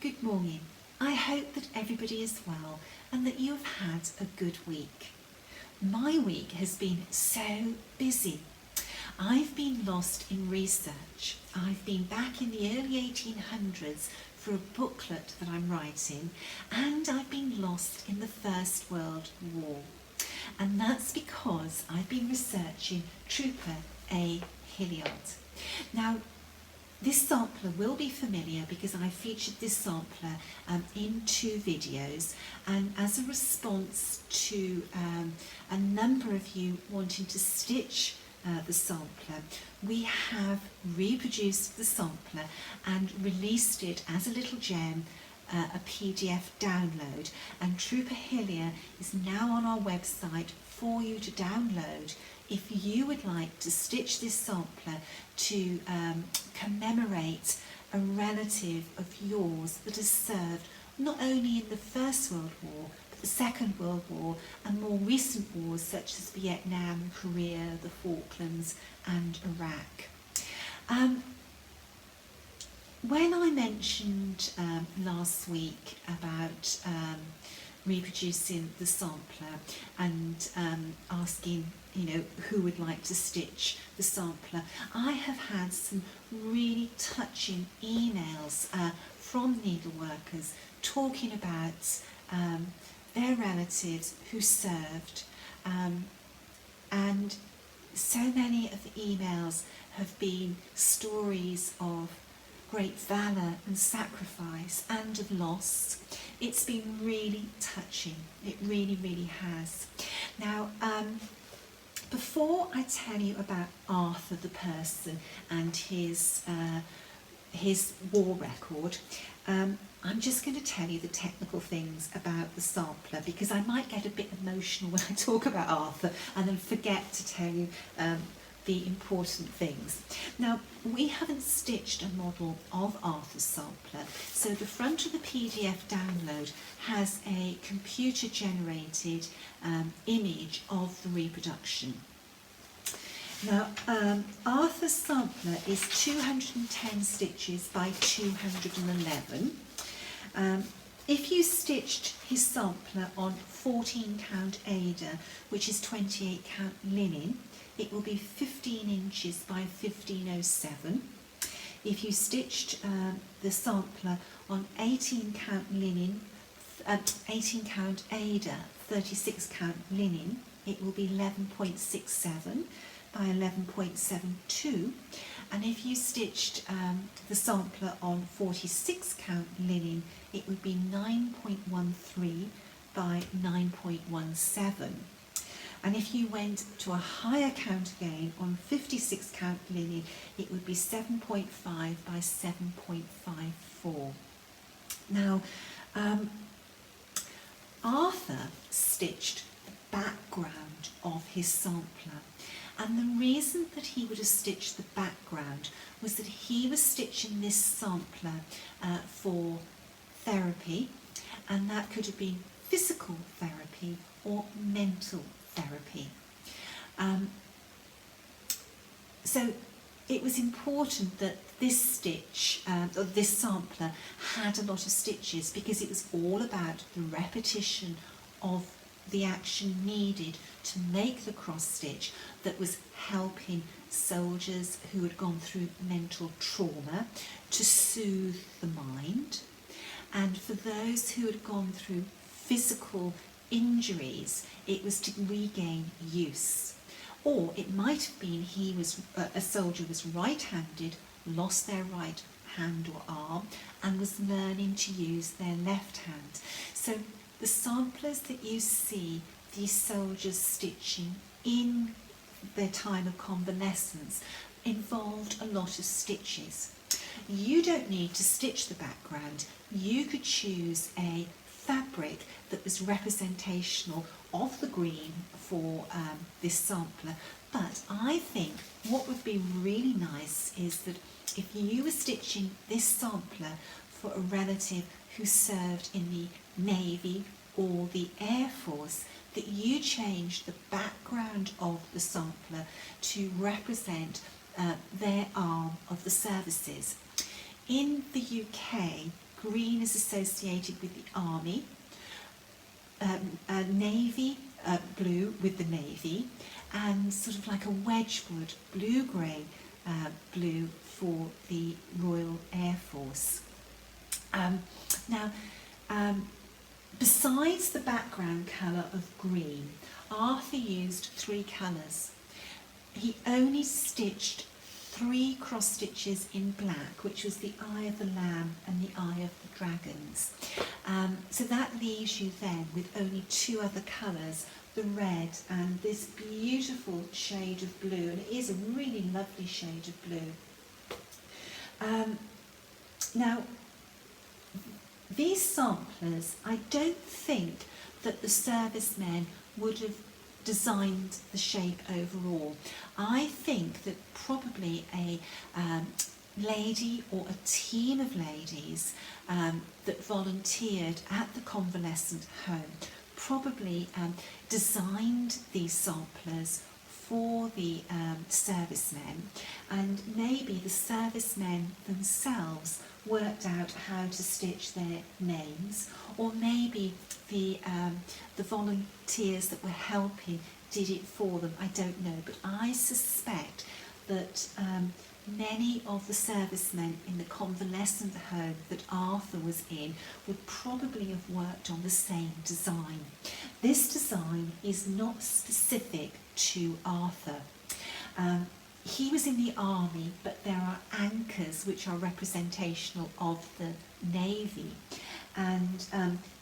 Good morning. I hope that everybody is well and that you have had a good week. My week has been so busy. I've been lost in research. I've been back in the early 1800s for a booklet that I'm writing, and I've been lost in the First World War. And that's because I've been researching Trooper A. Hilliard. Now, this sampler will be familiar because I featured this sampler in 2 videos, and as a response to a number of you wanting to stitch the sampler, we have reproduced the sampler and released it as a little gem, a PDF download, and Trooper Hilliard is now on our website for you to download if you would like to stitch this sampler to commemorate a relative of yours that has served not only in the First World War, but the Second World War and more recent wars such as Vietnam, Korea, the Falklands and Iraq. When I mentioned last week about reproducing the sampler and asking who would like to stitch the sampler, I have had some really touching emails from needleworkers talking about their relatives who served, and so many of the emails have been stories of great valour and sacrifice and of loss. It's been really touching. It really, really has. Now, before I tell you about Arthur the person and his war record, I'm just going to tell you the technical things about the sampler, because I might get a bit emotional when I talk about Arthur and then forget to tell you the important things. Now, we haven't stitched a model of Arthur's sampler, so the front of the PDF download has a computer generated image of the reproduction. Now, Arthur's sampler is 210 stitches by 211. If you stitched his sampler on 14 count Aida, which is 28 count linen, it will be 15 inches by 1507. If you stitched the sampler on 18 count linen, 18 count Aida, 36 count linen, it will be 11.67 by 11.72. And if you stitched the sampler on 46 count linen, it would be 9.13 by 9.17. And if you went to a higher count again on 56 count linen, it would be 7.5 by 7.54. Now, Arthur stitched the background of his sampler, and the reason that he would have stitched the background was that he was stitching this sampler for therapy, and that could have been physical therapy or mental therapy. So it was important that this stitch, or this sampler, had a lot of stitches, because it was all about the repetition of the action needed to make the cross stitch that was helping soldiers who had gone through mental trauma to soothe the mind, and for those who had gone through physical injuries, it was to regain use. Or it might have been a soldier was right-handed, lost their right hand or arm, and was learning to use their left hand. So the samplers that you see these soldiers stitching in their time of convalescence involved a lot of stitches. You don't need to stitch the background. You could choose a fabric that was representational of the green for this sampler, but I think what would be really nice is that if you were stitching this sampler for a relative who served in the Navy or the Air Force, that you change the background of the sampler to represent their arm of the services. In the UK, green is associated with the army, navy, blue with the navy, and sort of like a Wedgwood blue-grey blue for the Royal Air Force. Besides the background colour of green, Arthur used 3 colours. He only stitched 3 cross stitches in black, which was the eye of the lamb and the eye of the dragons. So that leaves you then with only 2 other colours, the red and this beautiful shade of blue, and it is a really lovely shade of blue. Now, these samplers, I don't think that the servicemen would have designed the shape overall. I think that probably a lady or a team of ladies that volunteered at the convalescent home probably designed these samplers for the servicemen, and maybe the servicemen themselves worked out how to stitch their names, or maybe the volunteers that were helping did it for them. I don't know, but I suspect that many of the servicemen in the convalescent home that Arthur was in would probably have worked on the same design. This design is not specific to Arthur. He was in the army, but there are anchors which are representational of the navy, and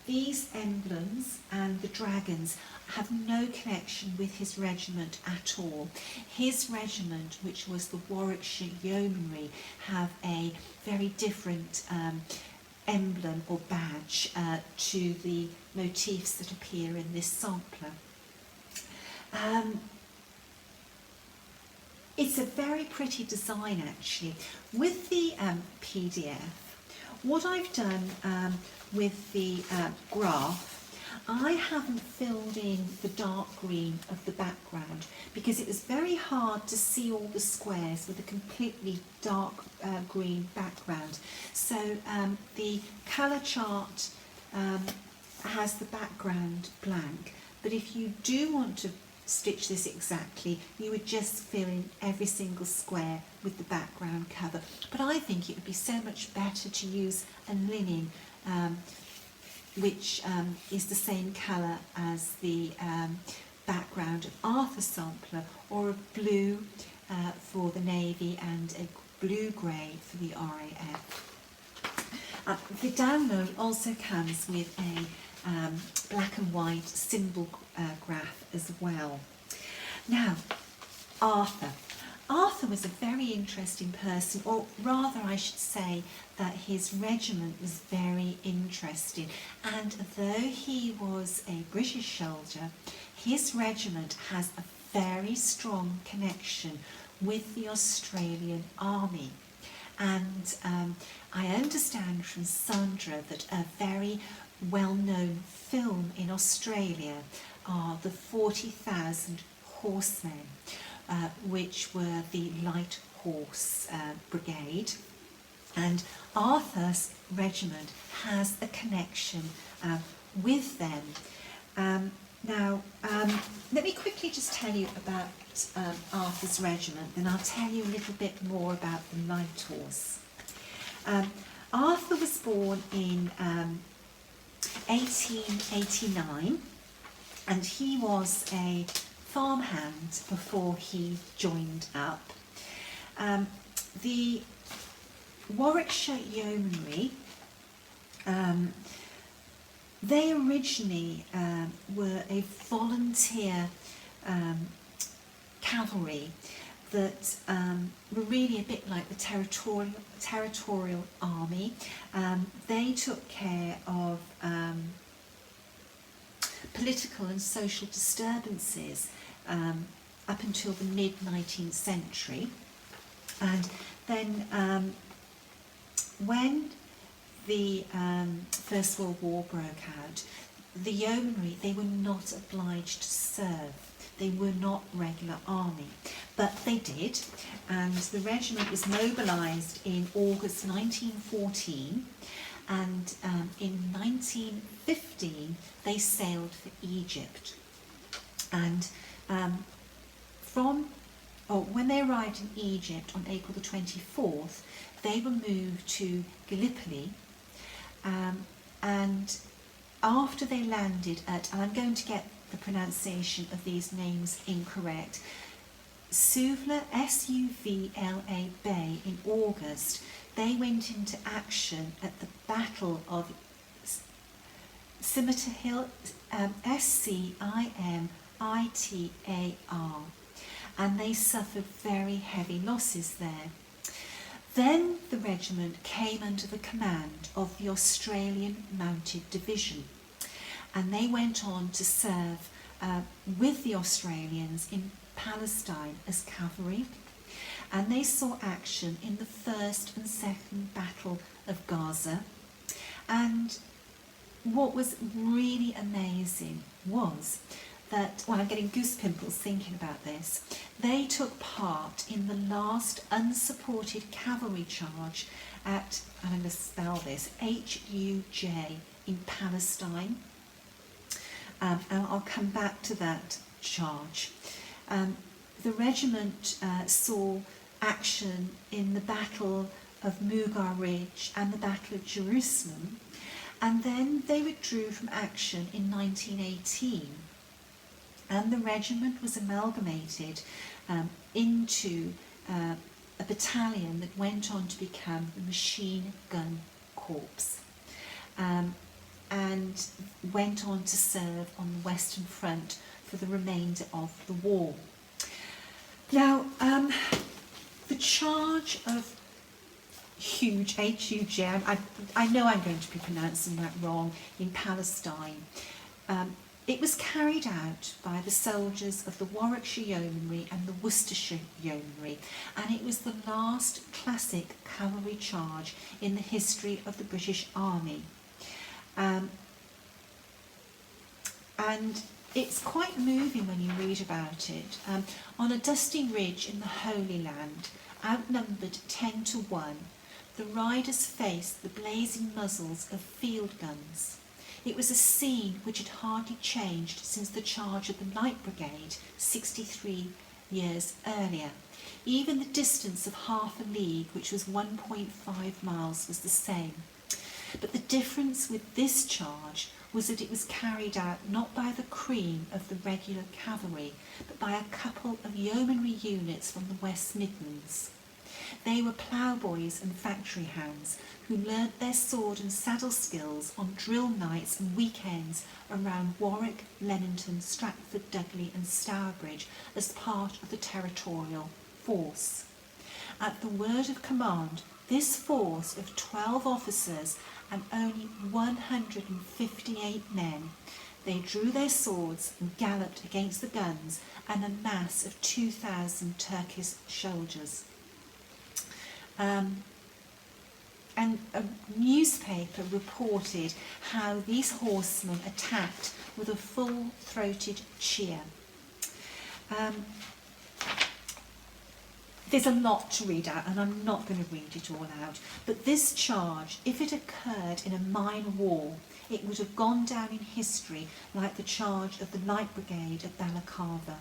these emblems and the dragons have no connection with his regiment at all. His regiment, which was the Warwickshire Yeomanry, have a very different emblem or badge to the motifs that appear in this sampler. It's a very pretty design actually. With the PDF, what I've done with the graph, I haven't filled in the dark green of the background because it was very hard to see all the squares with a completely dark green background. So the colour chart has the background blank, but if you do want to stitch this exactly, you would just fill in every single square with the background cover. But I think it would be so much better to use a linen which is the same colour as the background of Arthur's sampler, or a blue for the navy and a blue-grey for the RAF. The download also comes with a black and white symbol graph as well. Now, Arthur. Arthur was a very interesting person, or rather I should say that his regiment was very interesting, and though he was a British soldier, his regiment has a very strong connection with the Australian Army. And I understand from Sandra that a very well-known film in Australia are the 40,000 Horsemen, which were the Light Horse Brigade, and Arthur's regiment has a connection with them. Now, let me quickly just tell you about Arthur's regiment, then I'll tell you a little bit more about the Light Horse. Arthur was born in 1889, and he was a farmhand before he joined up. The Warwickshire Yeomanry, they originally were a volunteer cavalry that were really a bit like the territorial army. They took care of political and social disturbances up until the mid-19th century, and then when the First World War broke out, the yeomanry, they were not obliged to serve. They were not regular army, but they did, and the regiment was mobilised in August 1914, and 1915 they sailed for Egypt, and when they arrived in Egypt on April the 24th, they were moved to Gallipoli, and after they landed at, and I'm going to get the pronunciation of these names incorrect, Suvla, S-U-V-L-A Bay in August, they went into action at the Battle of Scimitar Hill, S-C-I-M-I-T-A-R, and they suffered very heavy losses there. Then the regiment came under the command of the Australian Mounted Division, and they went on to serve with the Australians in Palestine as cavalry, and they saw action in the First and Second Battle of Gaza. And what was really amazing was that, well, I'm getting goose pimples thinking about this, they took part in the last unsupported cavalry charge at, and I'm going to spell this, H-U-J in Palestine, and I'll come back to that charge. The regiment saw action in the Battle of Mughal Ridge and the Battle of Jerusalem, and then they withdrew from action in 1918, and the regiment was amalgamated into a battalion that went on to become the Machine Gun Corps, and went on to serve on the Western Front for the remainder of the war. Now, the charge of Huge, H-U-J, I know I'm going to be pronouncing that wrong, in Palestine, it was carried out by the soldiers of the Warwickshire Yeomanry and the Worcestershire Yeomanry, and it was the last classic cavalry charge in the history of the British Army. And it's quite moving when you read about it. On a dusty ridge in the Holy Land, outnumbered 10-1, the riders faced the blazing muzzles of field guns. It was a scene which had hardly changed since the charge of the Light Brigade 63 years earlier. Even the distance of half a league, which was 1.5 miles, was the same. But the difference with this charge was that it was carried out not by the cream of the regular cavalry, but by a couple of yeomanry units from the West Midlands. They were ploughboys and factory hands who learnt their sword and saddle skills on drill nights and weekends around Warwick, Leamington, Stratford, Dudley and Stourbridge as part of the territorial force. At the word of command, this force of 12 officers and only 158 men, they drew their swords and galloped against the guns and a mass of 2,000 Turkish soldiers. And a newspaper reported how these horsemen attacked with a full-throated cheer. There's a lot to read out, and I'm not going to read it all out, but this charge, if it occurred in a minor war, it would have gone down in history like the charge of the Light Brigade at Balaclava.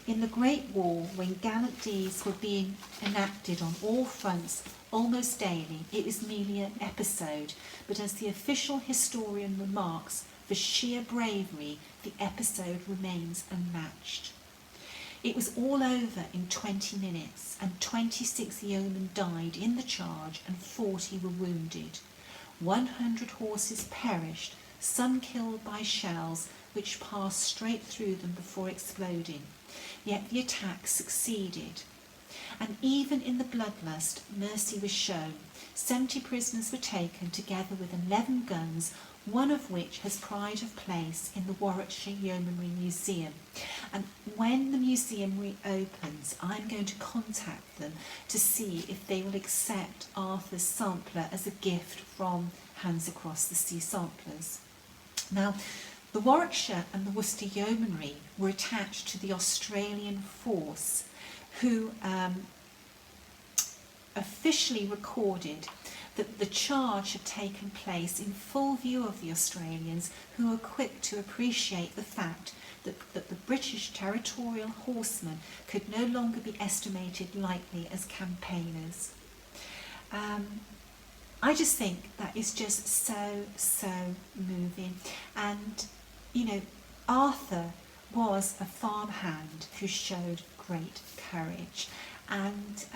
In the Great War, when gallant deeds were being enacted on all fronts almost daily, it was merely an episode, but as the official historian remarks, for sheer bravery, the episode remains unmatched. It was all over in 20 minutes, and 26 yeomen died in the charge and 40 were wounded. 100 horses perished, some killed by shells which passed straight through them before exploding. Yet the attack succeeded. And even in the bloodlust, mercy was shown. 70 prisoners were taken, together with 11 guns, one of which has pride of place in the Warwickshire Yeomanry Museum. And when the museum reopens, I'm going to contact them to see if they will accept Arthur's sampler as a gift from Hands Across the Sea Samplers. Now, the Warwickshire and the Worcester Yeomanry were attached to the Australian force, who officially recorded that the charge had taken place in full view of the Australians, who were quick to appreciate the fact that the British territorial horsemen could no longer be estimated lightly as campaigners. I just think that is just so moving. And, you know, Arthur was a farmhand who showed great courage, and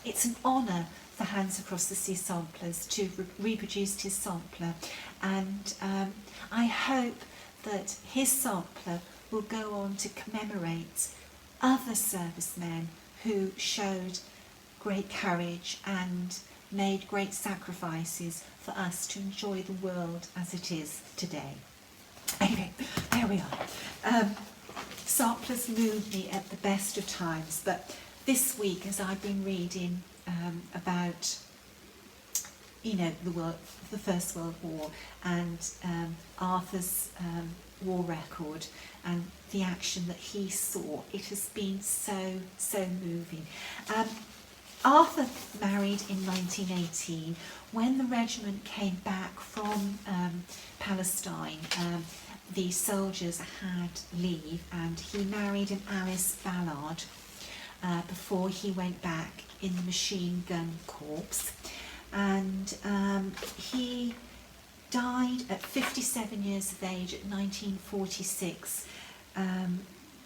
it's an honour for Hands Across the Sea samplers to have reproduced his sampler, and I hope that his sampler will go on to commemorate other servicemen who showed great courage and made great sacrifices for us to enjoy the world as it is today. Anyway, there we are. Samplers move me at the best of times, but this week, as I've been reading about, you know, the First World War, and Arthur's war record and the action that he saw, it has been so moving. Arthur married in 1918. When the regiment came back from Palestine, the soldiers had leave, and he married an Alice Ballard before he went back in the machine gun corps, and he died at 57 years of age at 1946,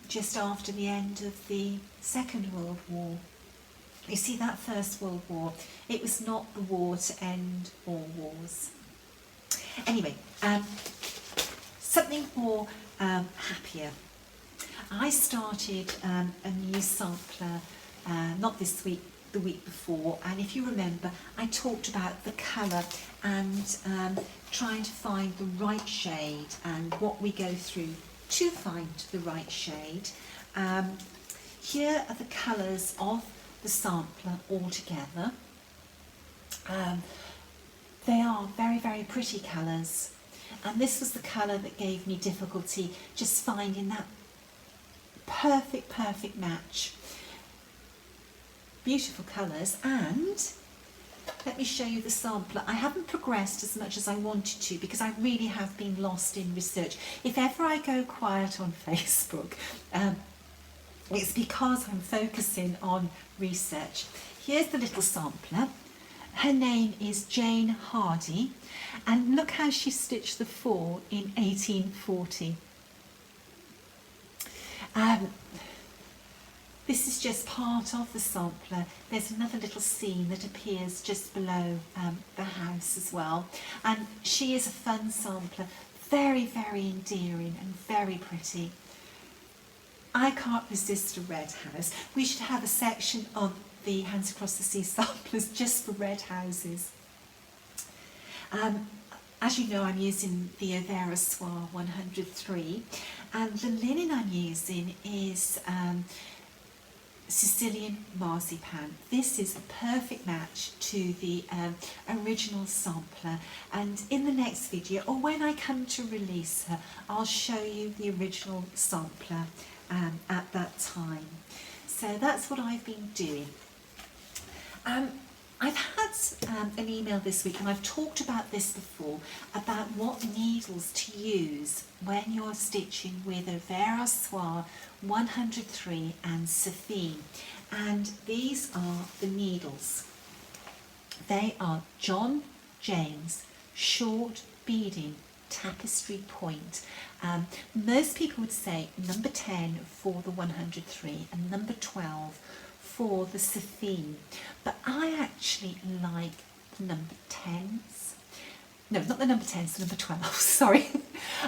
just after the end of the Second World War. You see, that First World War, it was not the war to end all wars. Anyway, something more happier. I started a new sampler, not this week, the week before, and if you remember, I talked about the colour and trying to find the right shade and what we go through to find the right shade. Here are the colours of the sampler all together. They are very pretty colours, and this was the colour that gave me difficulty just finding that perfect match. Beautiful colours, and let me show you the sampler. I haven't progressed as much as I wanted to because I really have been lost in research. If ever I go quiet on Facebook, it's because I'm focusing on research. Here's the little sampler. Her name is Jane Hardy, and look how she stitched the 4 in 1840. This is just part of the sampler. There's another little scene that appears just below the house as well. And she is a fun sampler, very endearing and very pretty. I can't resist a red house. We should have a section on the Hands Across the Sea samplers just for red houses. As you know, I'm using the Overa Soie 103, and the linen I'm using is Sicilian marzipan. This is a perfect match to the original sampler, and in the next video, or when I come to release her, I'll show you the original sampler at that time. So that's what I've been doing. I've had an email this week, and I've talked about this before, about what needles to use when you're stitching with Overa Soie 103 and Saphine. And these are the needles. They are John James short beading tapestry point. Most people would say number 10 for the 103 and number 12 for the Saphine, but I actually like the number 10s. No, not the number 10s, the number 12s, sorry.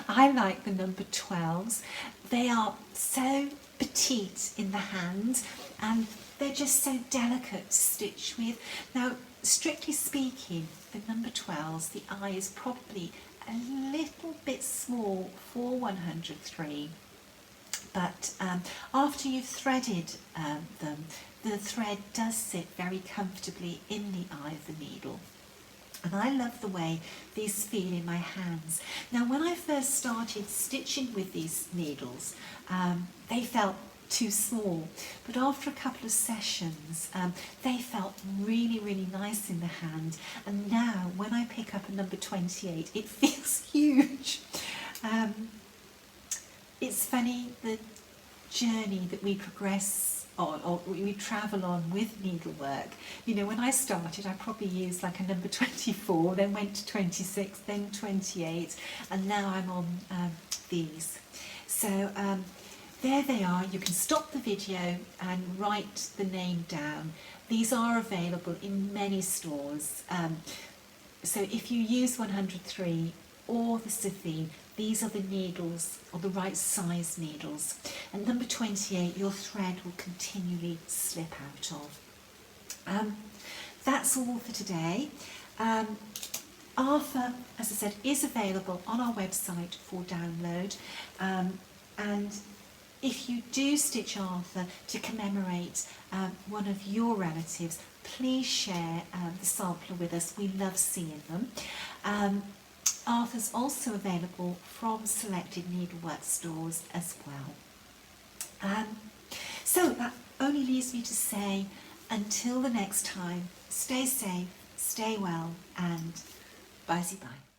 I like the number 12s. They are so petite in the hand, and they're just so delicate to stitch with. Now, strictly speaking, the number 12s, the eye is probably a little bit small for 103, but after you've threaded them, the thread does sit very comfortably in the eye of the needle. And I love the way these feel in my hands. Now, when I first started stitching with these needles, they felt too small. But after a couple of sessions, they felt really, really nice in the hand. And now when I pick up a number 28, it feels huge. It's funny, the journey that we progress on, or we travel on with needlework. You know, when I started, I probably used like a number 24, then went to 26, then 28, and now I'm on these. So there they are. You can stop the video and write the name down. These are available in many stores. So if you use 103 or the Sophie, these are the needles, or the right size needles. And number 28, your thread will continually slip out of. That's all for today. Arthur, as I said, is available on our website for download. And if you do stitch Arthur to commemorate one of your relatives, please share the sampler with us. We love seeing them. Arthur's also available from selected needlework stores as well. So that only leaves me to say, until the next time, stay safe, stay well, and bye-bye.